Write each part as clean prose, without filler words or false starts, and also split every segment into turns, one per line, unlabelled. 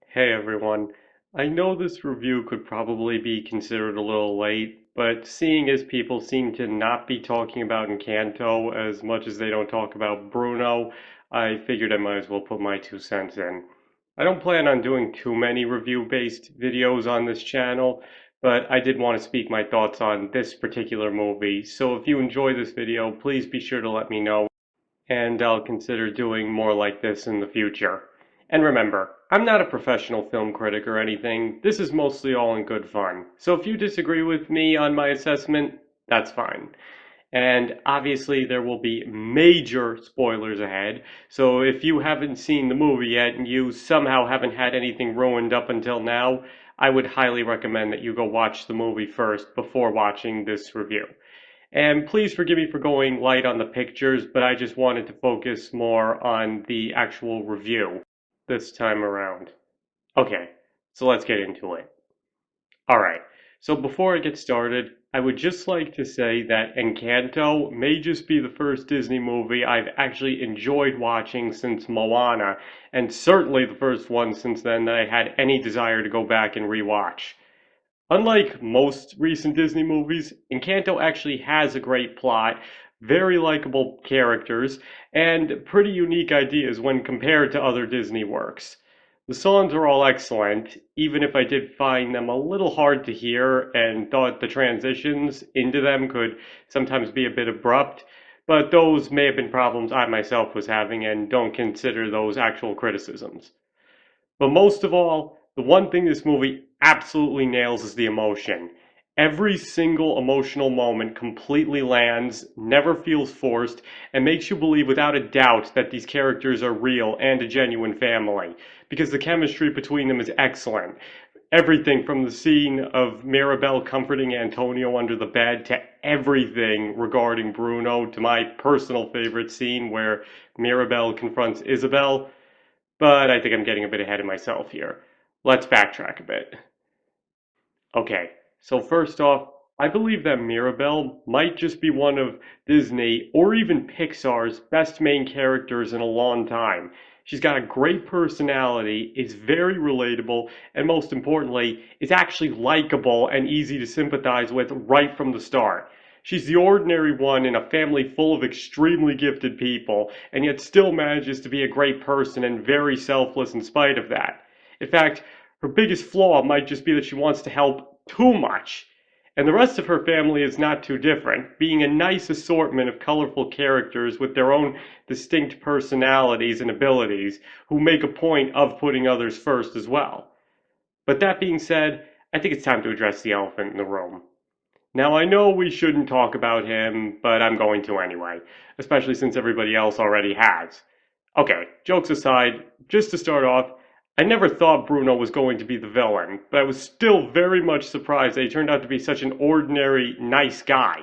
Hey everyone. I know this review could probably be considered a little late, but seeing as people seem to not be talking about Encanto as much as they don't talk about Bruno, I figured I might as well put my 2 cents in. I don't plan on doing too many review-based videos on this channel, but I did want to speak my thoughts on this particular movie, so if you enjoy this video, please be sure to let me know and I'll consider doing more like this in the future. And remember, I'm not a professional film critic or anything. This is mostly all in good fun. So if you disagree with me on my assessment, that's fine. And obviously, there will be major spoilers ahead. So if you haven't seen the movie yet and you somehow haven't had anything ruined up until now, I would highly recommend that you go watch the movie first before watching this review. And please forgive me for going light on the pictures, but I just wanted to focus more on the actual review this time around. Okay, so let's get into it. Alright, so before I get started, I would just like to say that Encanto may just be the first Disney movie I've actually enjoyed watching since Moana, and certainly the first one since then that I had any desire to go back and rewatch. Unlike most recent Disney movies, Encanto actually has a great plot, very likable characters, and pretty unique ideas when compared to other Disney works. The songs are all excellent, even if I did find them a little hard to hear and thought the transitions into them could sometimes be a bit abrupt, but those may have been problems I myself was having and don't consider those actual criticisms. But most of all, the one thing this movie absolutely nails is the emotion. Every single emotional moment completely lands, never feels forced, and makes you believe without a doubt that these characters are real and a genuine family, because the chemistry between them is excellent. Everything from the scene of Mirabel comforting Antonio under the bed to everything regarding Bruno to my personal favorite scene where Mirabel confronts Isabel. But I think I'm getting a bit ahead of myself here. Let's backtrack a bit. Okay, so first off, I believe that Mirabel might just be one of Disney or even Pixar's best main characters in a long time. She's got a great personality, is very relatable, and most importantly, is actually likable and easy to sympathize with right from the start. She's the ordinary one in a family full of extremely gifted people, and yet still manages to be a great person and very selfless in spite of that. In fact, her biggest flaw might just be that she wants to help too much. And the rest of her family is not too different, being a nice assortment of colorful characters with their own distinct personalities and abilities, who make a point of putting others first as well. But that being said, I think it's time to address the elephant in the room. Now, I know we shouldn't talk about him, but I'm going to anyway, especially since everybody else already has. Okay, jokes aside, just to start off, I never thought Bruno was going to be the villain, but I was still very much surprised that he turned out to be such an ordinary, nice guy.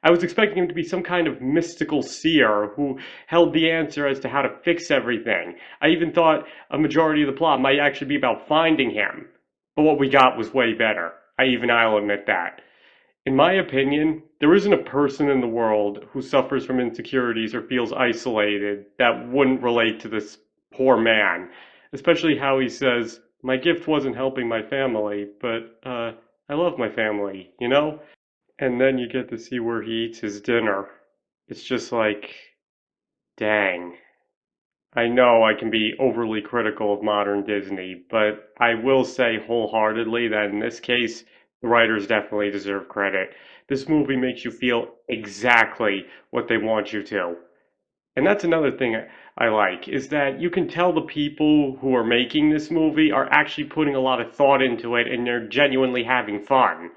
I was expecting him to be some kind of mystical seer who held the answer as to how to fix everything. I even thought a majority of the plot might actually be about finding him. But what we got was way better. I'll admit that. In my opinion, there isn't a person in the world who suffers from insecurities or feels isolated that wouldn't relate to this poor man. Especially how he says, my gift wasn't helping my family, but I love my family, you know? And then you get to see where he eats his dinner. It's just like, dang. I know I can be overly critical of modern Disney, but I will say wholeheartedly that in this case, the writers definitely deserve credit. This movie makes you feel exactly what they want you to. And that's another thing I like, is that you can tell the people who are making this movie are actually putting a lot of thought into it and they're genuinely having fun.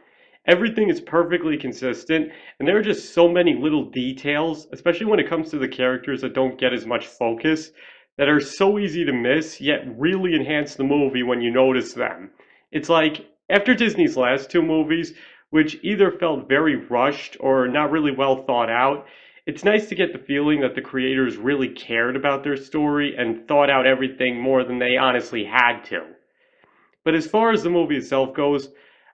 Everything is perfectly consistent, and there are just so many little details, especially when it comes to the characters that don't get as much focus, that are so easy to miss, yet really enhance the movie when you notice them. It's like, after Disney's last two movies, which either felt very rushed or not really well thought out, it's nice to get the feeling that the creators really cared about their story and thought out everything more than they honestly had to. But as far as the movie itself goes,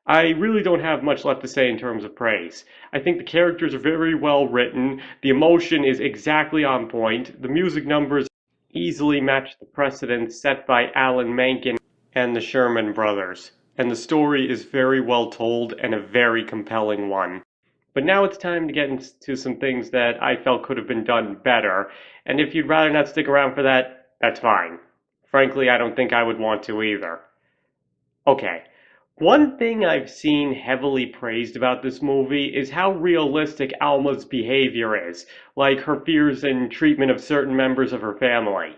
I really don't have much left to say in terms of praise. I think the characters are very well written, the emotion is exactly on point, the music numbers easily match the precedent set by Alan Menken, and the Sherman brothers, and the story is very well told and a very compelling one. But now it's time to get into some things that I felt could have been done better, and if you'd rather not stick around for that, that's fine. Frankly, I don't think I would want to either. Okay. One thing I've seen heavily praised about this movie is how realistic Alma's behavior is, like her fears and treatment of certain members of her family.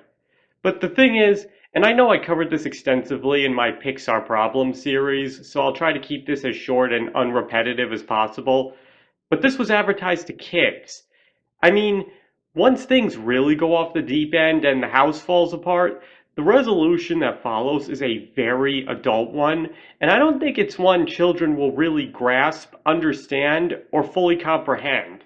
But the thing is, and I know I covered this extensively in my Pixar Problem series, so I'll try to keep this as short and unrepetitive as possible, but this was advertised to kids. I mean, once things really go off the deep end and the house falls apart, the resolution that follows is a very adult one, and I don't think it's one children will really grasp, understand, or fully comprehend.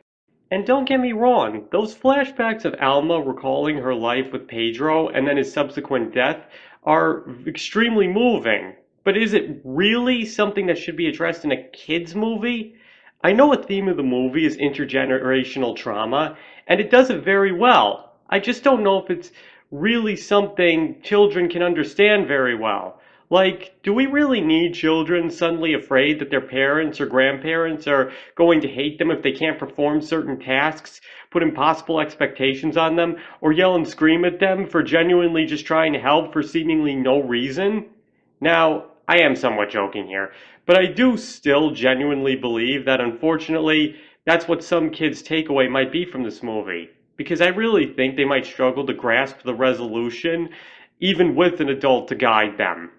And don't get me wrong, those flashbacks of Alma recalling her life with Pedro and then his subsequent death are extremely moving. But is it really something that should be addressed in a kids' movie? I know a theme of the movie is intergenerational trauma, and it does it very well. I just don't know if it's really something children can understand very well. Like, do we really need children suddenly afraid that their parents or grandparents are going to hate them if they can't perform certain tasks, put impossible expectations on them, or yell and scream at them for genuinely just trying to help for seemingly no reason? Now, I am somewhat joking here, but I do still genuinely believe that unfortunately, that's what some kids' takeaway might be from this movie. Because I really think they might struggle to grasp the resolution, even with an adult to guide them.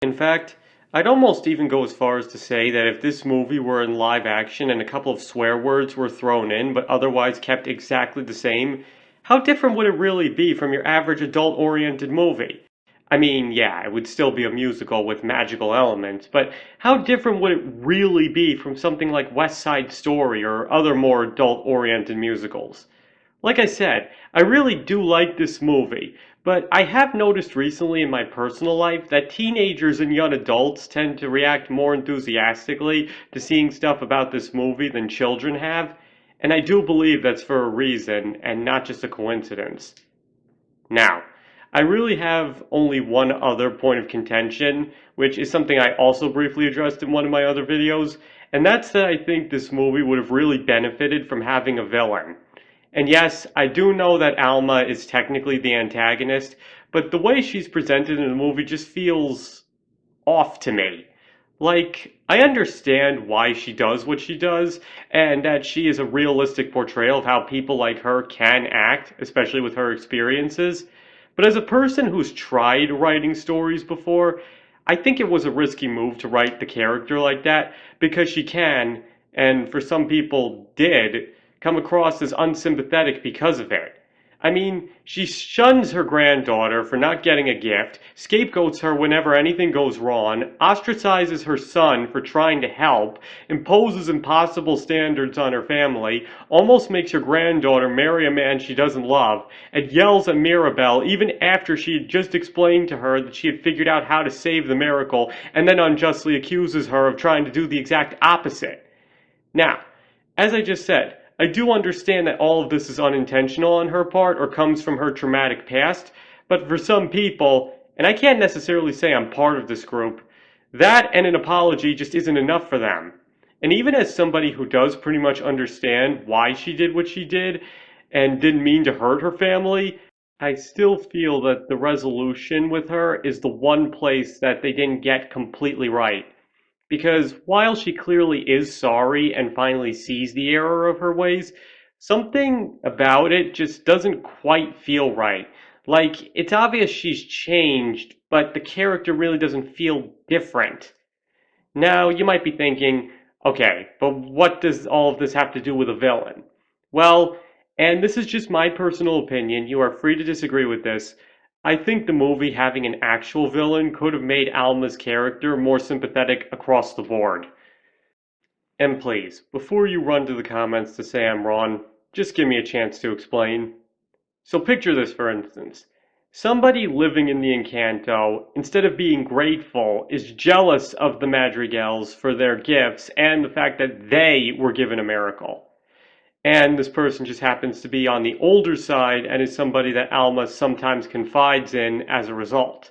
In fact, I'd almost even go as far as to say that if this movie were in live action and a couple of swear words were thrown in but otherwise kept exactly the same, how different would it really be from your average adult-oriented movie? I mean, yeah, it would still be a musical with magical elements, but how different would it really be from something like West Side Story or other more adult-oriented musicals? Like I said, I really do like this movie, but I have noticed recently in my personal life that teenagers and young adults tend to react more enthusiastically to seeing stuff about this movie than children have, and I do believe that's for a reason and not just a coincidence. Now, I really have only one other point of contention, which is something I also briefly addressed in one of my other videos, and that's that I think this movie would have really benefited from having a villain. And yes, I do know that Alma is technically the antagonist, but the way she's presented in the movie just feels off to me. Like, I understand why she does what she does, and that she is a realistic portrayal of how people like her can act, especially with her experiences. But as a person who's tried writing stories before, I think it was a risky move to write the character like that, because she can, and for some people did, come across as unsympathetic because of it. I mean, she shuns her granddaughter for not getting a gift, scapegoats her whenever anything goes wrong, ostracizes her son for trying to help, imposes impossible standards on her family, almost makes her granddaughter marry a man she doesn't love, and yells at Mirabel even after she had just explained to her that she had figured out how to save the miracle, and then unjustly accuses her of trying to do the exact opposite. Now, as I just said, I do understand that all of this is unintentional on her part or comes from her traumatic past, but for some people, and I can't necessarily say I'm part of this group, that and an apology just isn't enough for them. And even as somebody who does pretty much understand why she did what she did and didn't mean to hurt her family, I still feel that the resolution with her is the one place that they didn't get completely right. Because while she clearly is sorry and finally sees the error of her ways, something about it just doesn't quite feel right. Like, it's obvious she's changed, but the character really doesn't feel different. Now, you might be thinking, okay, but what does all of this have to do with a villain? Well, and this is just my personal opinion, you are free to disagree with this. I think the movie having an actual villain could have made Alma's character more sympathetic across the board. And please, before you run to the comments to say I'm wrong, just give me a chance to explain. So picture this for instance. Somebody living in the Encanto, instead of being grateful, is jealous of the Madrigals for their gifts and the fact that they were given a miracle. And this person just happens to be on the older side and is somebody that Alma sometimes confides in as a result.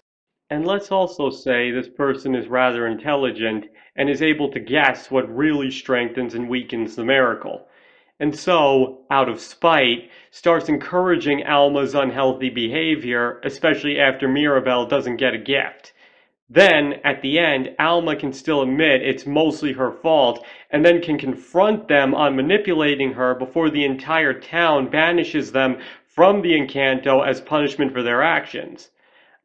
And let's also say this person is rather intelligent and is able to guess what really strengthens and weakens the miracle. And so, out of spite, starts encouraging Alma's unhealthy behavior, especially after Mirabel doesn't get a gift. Then, at the end, Alma can still admit it's mostly her fault and then can confront them on manipulating her before the entire town banishes them from the Encanto as punishment for their actions.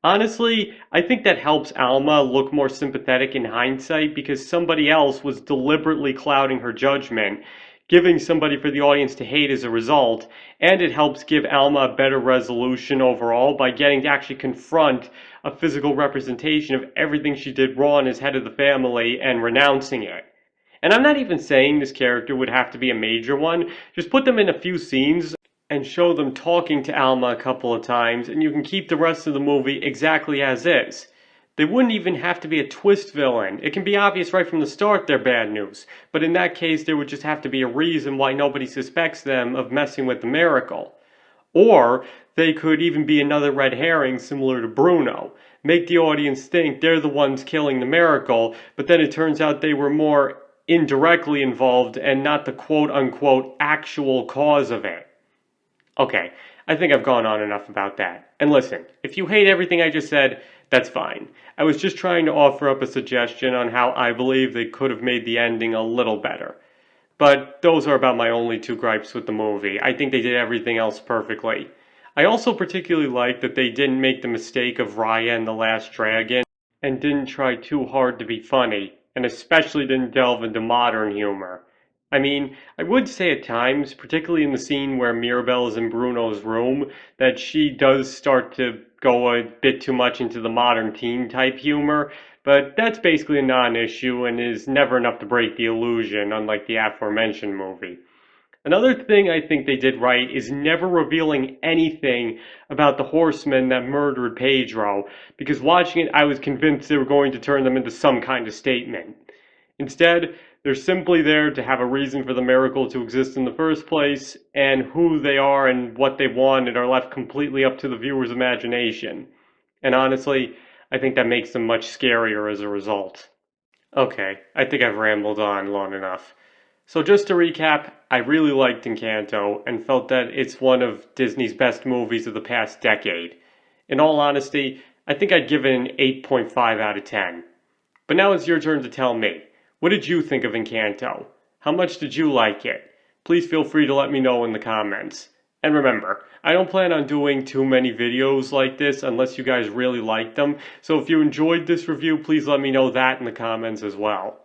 Honestly, I think that helps Alma look more sympathetic in hindsight because somebody else was deliberately clouding her judgment, giving somebody for the audience to hate as a result, and it helps give Alma a better resolution overall by getting to actually confront a physical representation of everything she did wrong as head of the family and renouncing it. And I'm not even saying this character would have to be a major one, just put them in a few scenes and show them talking to Alma a couple of times, and you can keep the rest of the movie exactly as is. They wouldn't even have to be a twist villain. It can be obvious right from the start they're bad news, but in that case there would just have to be a reason why nobody suspects them of messing with the miracle. Or they could even be another red herring similar to Bruno. Make the audience think they're the ones killing the miracle, but then it turns out they were more indirectly involved and not the quote unquote actual cause of it. Okay, I think I've gone on enough about that. And listen, if you hate everything I just said, that's fine. I was just trying to offer up a suggestion on how I believe they could have made the ending a little better. But those are about my only two gripes with the movie. I think they did everything else perfectly. I also particularly like that they didn't make the mistake of Raya and the Last Dragon and didn't try too hard to be funny, and especially didn't delve into modern humor. I mean, I would say at times, particularly in the scene where Mirabel is in Bruno's room, that she does start to go a bit too much into the modern teen type humor, but that's basically a non-issue and is never enough to break the illusion, unlike the aforementioned movie. Another thing I think they did right is never revealing anything about the horsemen that murdered Pedro, because watching it I was convinced they were going to turn them into some kind of statement. Instead, they're simply there to have a reason for the miracle to exist in the first place, and who they are and what they wanted are left completely up to the viewer's imagination. And honestly, I think that makes them much scarier as a result. Okay, I think I've rambled on long enough. So just to recap, I really liked Encanto and felt that it's one of Disney's best movies of the past decade. In all honesty, I think I'd give it an 8.5 out of 10. But now it's your turn to tell me. What did you think of Encanto? How much did you like it? Please feel free to let me know in the comments. And remember, I don't plan on doing too many videos like this unless you guys really like them, so if you enjoyed this review, please let me know that in the comments as well.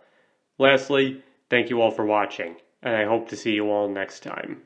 Lastly, thank you all for watching, and I hope to see you all next time.